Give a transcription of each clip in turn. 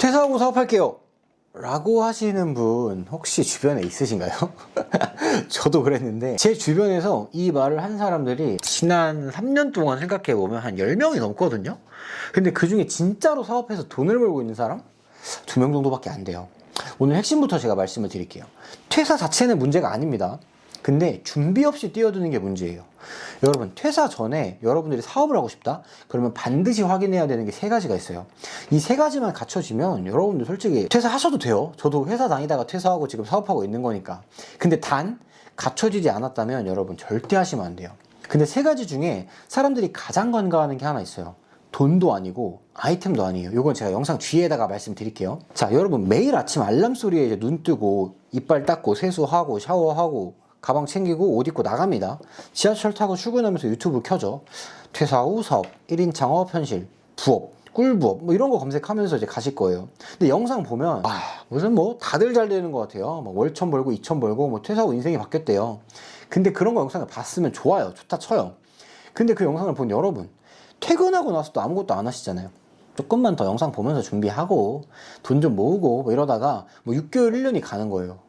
퇴사하고 사업할게요 라고 하시는 분 혹시 주변에 있으신가요? 저도 그랬는데 제 주변에서 이 말을 한 사람들이 지난 3년 동안 생각해보면 한 10명이 넘거든요. 근데 그 중에 진짜로 사업해서 돈을 벌고 있는 사람? 2명 정도밖에 안 돼요. 오늘 핵심부터 제가 말씀을 드릴게요. 퇴사 자체는 문제가 아닙니다. 근데 준비 없이 뛰어드는 게 문제예요. 여러분, 퇴사 전에 여러분들이 사업을 하고 싶다? 그러면 반드시 확인해야 되는 게 3가지가 있어요. 이 3가지만 갖춰지면 여러분들 솔직히 퇴사하셔도 돼요. 저도 회사 다니다가 퇴사하고 지금 사업하고 있는 거니까. 근데 단 갖춰지지 않았다면 여러분 절대 하시면 안 돼요. 근데 3가지 중에 사람들이 가장 간과하는 게 하나 있어요. 돈도 아니고 아이템도 아니에요. 이건 제가 영상 뒤에다가 말씀드릴게요. 자, 여러분 매일 아침 알람 소리에 이제 눈 뜨고 이빨 닦고 세수하고 샤워하고 가방 챙기고 옷 입고 나갑니다. 지하철 타고 출근하면서 유튜브 켜죠. 퇴사 후 사업, 1인 창업 현실, 부업, 꿀부업 뭐 이런 거 검색하면서 이제 가실 거예요. 근데 영상 보면 무슨 뭐 다들 잘 되는 것 같아요. 막 월천 벌고 2천 벌고 뭐 퇴사 후 인생이 바뀌었대요. 근데 그런 거 영상을 봤으면 좋아요. 좋다 쳐요. 근데 그 영상을 본 여러분 퇴근하고 나서도 아무것도 안 하시잖아요. 조금만 더 영상 보면서 준비하고 돈 좀 모으고 뭐 이러다가 뭐 6개월 1년이 가는 거예요.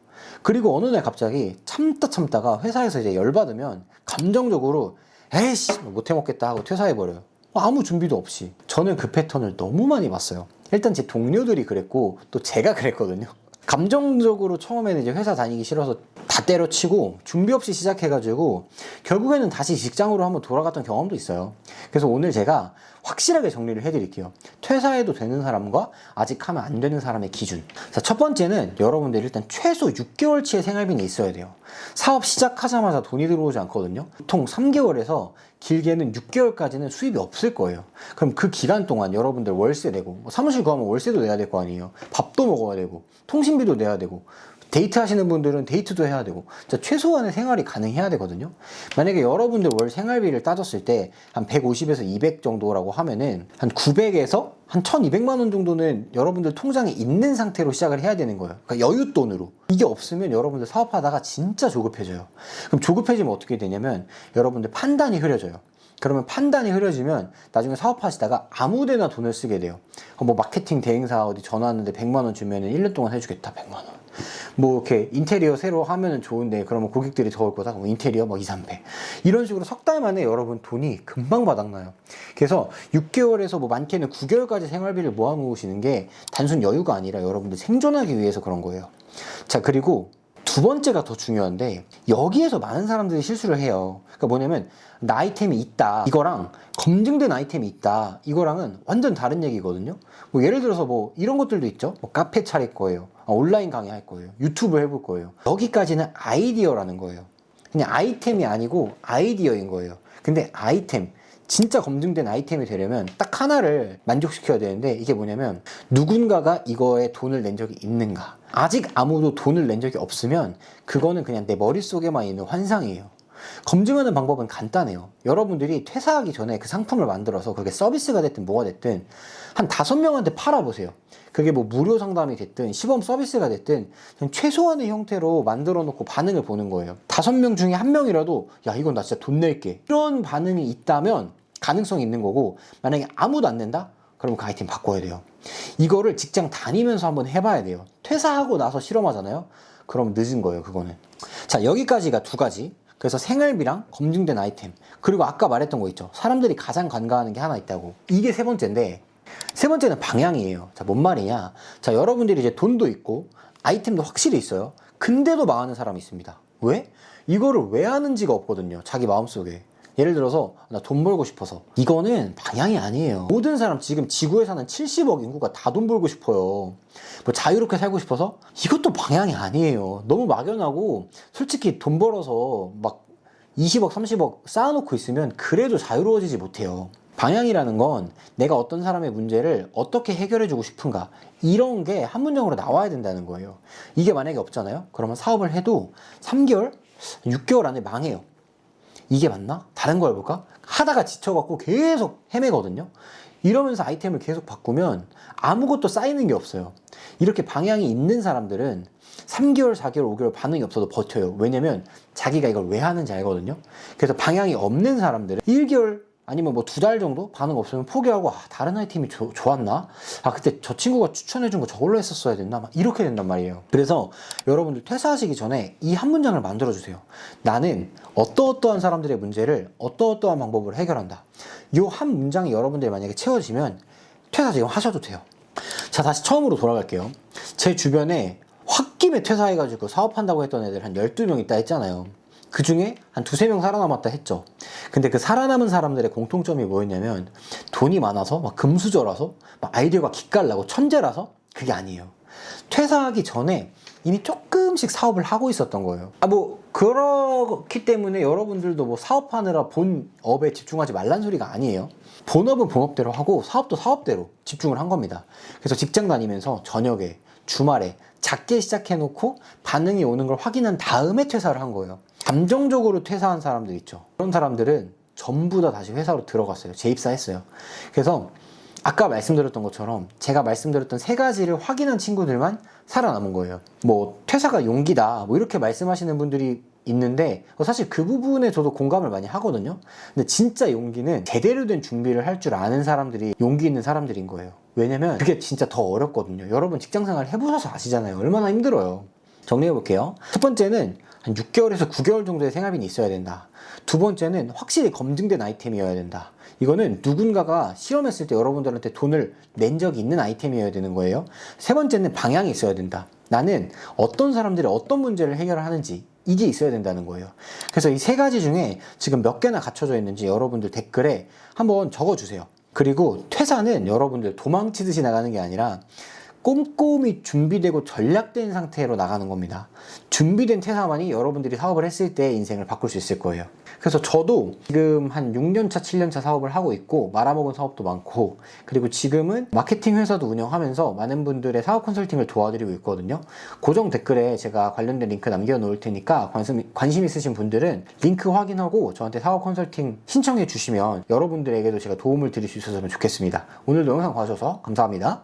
그리고 어느 날 갑자기 참다가 회사에서 이제 열받으면 감정적으로 에이씨 못 해먹겠다 하고 퇴사해버려요. 아무 준비도 없이. 저는 그 패턴을 너무 많이 봤어요. 일단 제 동료들이 그랬고 또 제가 그랬거든요. 감정적으로 처음에는 이제 회사 다니기 싫어서 다 때려치고 준비 없이 시작해가지고 결국에는 다시 직장으로 한번 돌아갔던 경험도 있어요. 그래서 오늘 제가 확실하게 정리를 해드릴게요. 퇴사해도 되는 사람과 아직 하면 안 되는 사람의 기준. 자, 첫 번째는 여러분들 일단 최소 6개월치의 생활비는 있어야 돼요. 사업 시작하자마자 돈이 들어오지 않거든요. 보통 3개월에서 길게는 6개월까지는 수입이 없을 거예요. 그럼 그 기간 동안 여러분들 월세 내고 뭐 사무실 구하면 월세도 내야 될 거 아니에요. 밥도 먹어야 되고 통신비도 내야 되고 데이트 하시는 분들은 데이트도 해야 되고 최소한의 생활이 가능해야 되거든요. 만약에 여러분들 월 생활비를 따졌을 때 한 150에서 200 정도라고 하면은 한 900에서 한 1200만 원 정도는 여러분들 통장에 있는 상태로 시작을 해야 되는 거예요. 그러니까 여윳돈으로. 이게 없으면 여러분들 사업하다가 진짜 조급해져요. 그럼 조급해지면 어떻게 되냐면 여러분들 판단이 흐려져요. 그러면 판단이 흐려지면 나중에 사업하시다가 아무데나 돈을 쓰게 돼요. 뭐 마케팅 대행사 어디 전화 왔는데 100만 원 주면은 1년 동안 해주겠다 100만 원. 뭐 이렇게 인테리어 새로 하면은 좋은데 그러면 고객들이 더 올 거다. 뭐 인테리어 뭐 2, 3배. 이런 식으로 석 달 만에 여러분 돈이 금방 바닥나요. 그래서 6개월에서 뭐 많게는 9개월까지 생활비를 모아 놓으시는 게 단순 여유가 아니라 여러분들 생존하기 위해서 그런 거예요. 자, 그리고 두 번째가 더 중요한데 여기에서 많은 사람들이 실수를 해요. 그러니까 뭐냐면 나 아이템이 있다 이거랑 검증된 아이템이 있다 이거랑은 완전 다른 얘기거든요. 뭐 예를 들어서 뭐 이런 것들도 있죠. 뭐 카페 차릴 거예요. 온라인 강의할 거예요. 유튜브 해볼 거예요. 여기까지는 아이디어라는 거예요. 그냥 아이템이 아니고 아이디어인 거예요. 근데 아이템 진짜 검증된 아이템이 되려면 딱 하나를 만족시켜야 되는데 이게 뭐냐면 누군가가 이거에 돈을 낸 적이 있는가. 아직 아무도 돈을 낸 적이 없으면 그거는 그냥 내 머릿속에만 있는 환상이에요. 검증하는 방법은 간단해요. 여러분들이 퇴사하기 전에 그 상품을 만들어서 그게 서비스가 됐든 뭐가 됐든 한 5명한테 팔아보세요. 그게 뭐 무료 상담이 됐든 시범 서비스가 됐든 그냥 최소한의 형태로 만들어 놓고 반응을 보는 거예요. 5명 중에 1명이라도 야 이건 나 진짜 돈 낼게 이런 반응이 있다면 가능성이 있는 거고, 만약에 아무도 안 낸다? 그러면 그 아이템 바꿔야 돼요. 이거를 직장 다니면서 한번 해봐야 돼요. 퇴사하고 나서 실험하잖아요. 그럼 늦은 거예요. 그거는. 자, 여기까지가 2가지. 그래서 생활비랑 검증된 아이템, 그리고 아까 말했던 거 있죠. 사람들이 가장 간과하는 게 하나 있다고. 이게 3번째인데, 3번째는 방향이에요. 자, 뭔 말이냐. 자, 여러분들이 이제 돈도 있고 아이템도 확실히 있어요. 근데도 망하는 사람이 있습니다. 왜? 이거를 왜 하는지가 없거든요. 자기 마음속에. 예를 들어서 나 돈 벌고 싶어서. 이거는 방향이 아니에요. 모든 사람 지금 지구에 사는 70억 인구가 다 돈 벌고 싶어요. 뭐 자유롭게 살고 싶어서? 이것도 방향이 아니에요. 너무 막연하고 솔직히 돈 벌어서 막 20억 30억 쌓아놓고 있으면 그래도 자유로워지지 못해요. 방향이라는 건 내가 어떤 사람의 문제를 어떻게 해결해주고 싶은가, 이런 게 한 문장으로 나와야 된다는 거예요. 이게 만약에 없잖아요. 그러면 사업을 해도 3개월, 6개월 안에 망해요. 이게 맞나? 다른 거 해볼까? 하다가 지쳐갖고 계속 헤매거든요. 이러면서 아이템을 계속 바꾸면 아무것도 쌓이는 게 없어요. 이렇게 방향이 있는 사람들은 3개월, 4개월, 5개월 반응이 없어도 버텨요. 왜냐면 자기가 이걸 왜 하는지 알거든요. 그래서 방향이 없는 사람들은 1개월, 아니면 뭐 2달 정도 반응 없으면 포기하고 다른 아이템이 좋았나? 그때 저 친구가 추천해준 거 저걸로 했었어야 됐나? 막 이렇게 된단 말이에요. 그래서 여러분들 퇴사하시기 전에 이 한 문장을 만들어주세요. 나는 어떠어떠한 사람들의 문제를 어떠어떠한 방법으로 해결한다. 이 한 문장이 여러분들이 만약에 채워지면 퇴사 지금 하셔도 돼요. 자, 다시 처음으로 돌아갈게요. 제 주변에 홧김에 퇴사해가지고 사업한다고 했던 애들 한 12명 있다 했잖아요. 그 중에 한 2-3명 살아남았다 했죠. 근데 그 살아남은 사람들의 공통점이 뭐였냐면 돈이 많아서 막 금수저라서 막 아이디어가 기깔나고 천재라서 그게 아니에요. 퇴사하기 전에 이미 조금씩 사업을 하고 있었던 거예요. 뭐 그렇기 때문에 여러분들도 뭐 사업하느라 본업에 집중하지 말란 소리가 아니에요. 본업은 본업대로 하고 사업도 사업대로 집중을 한 겁니다. 그래서 직장 다니면서 저녁에 주말에 작게 시작해놓고 반응이 오는 걸 확인한 다음에 퇴사를 한 거예요. 감정적으로 퇴사한 사람들 있죠. 그런 사람들은 전부 다 다시 회사로 들어갔어요. 재입사했어요. 그래서 아까 말씀드렸던 것처럼 제가 말씀드렸던 3가지를 확인한 친구들만 살아남은 거예요. 뭐 퇴사가 용기다 뭐 이렇게 말씀하시는 분들이 있는데 사실 그 부분에 저도 공감을 많이 하거든요. 근데 진짜 용기는 제대로 된 준비를 할 줄 아는 사람들이 용기 있는 사람들인 거예요. 왜냐면 그게 진짜 더 어렵거든요. 여러분 직장생활 해보셔서 아시잖아요. 얼마나 힘들어요. 정리해 볼게요. 첫 번째는 한 6개월에서 9개월 정도의 생활비는 있어야 된다. 두 번째는 확실히 검증된 아이템이어야 된다. 이거는 누군가가 시험했을 때 여러분들한테 돈을 낸 적이 있는 아이템이어야 되는 거예요. 세 번째는 방향이 있어야 된다. 나는 어떤 사람들이 어떤 문제를 해결하는지 이게 있어야 된다는 거예요. 그래서 이 3가지 중에 지금 몇 개나 갖춰져 있는지 여러분들 댓글에 한번 적어주세요. 그리고 퇴사는 여러분들 도망치듯이 나가는 게 아니라 꼼꼼히 준비되고 전략된 상태로 나가는 겁니다. 준비된 퇴사만이 여러분들이 사업을 했을 때 인생을 바꿀 수 있을 거예요. 그래서 저도 지금 한 6년차, 7년차 사업을 하고 있고 말아먹은 사업도 많고 그리고 지금은 마케팅 회사도 운영하면서 많은 분들의 사업 컨설팅을 도와드리고 있거든요. 고정 댓글에 제가 관련된 링크 남겨놓을 테니까 관심 있으신 분들은 링크 확인하고 저한테 사업 컨설팅 신청해 주시면 여러분들에게도 제가 도움을 드릴 수 있었으면 좋겠습니다. 오늘도 영상 봐주셔서 감사합니다.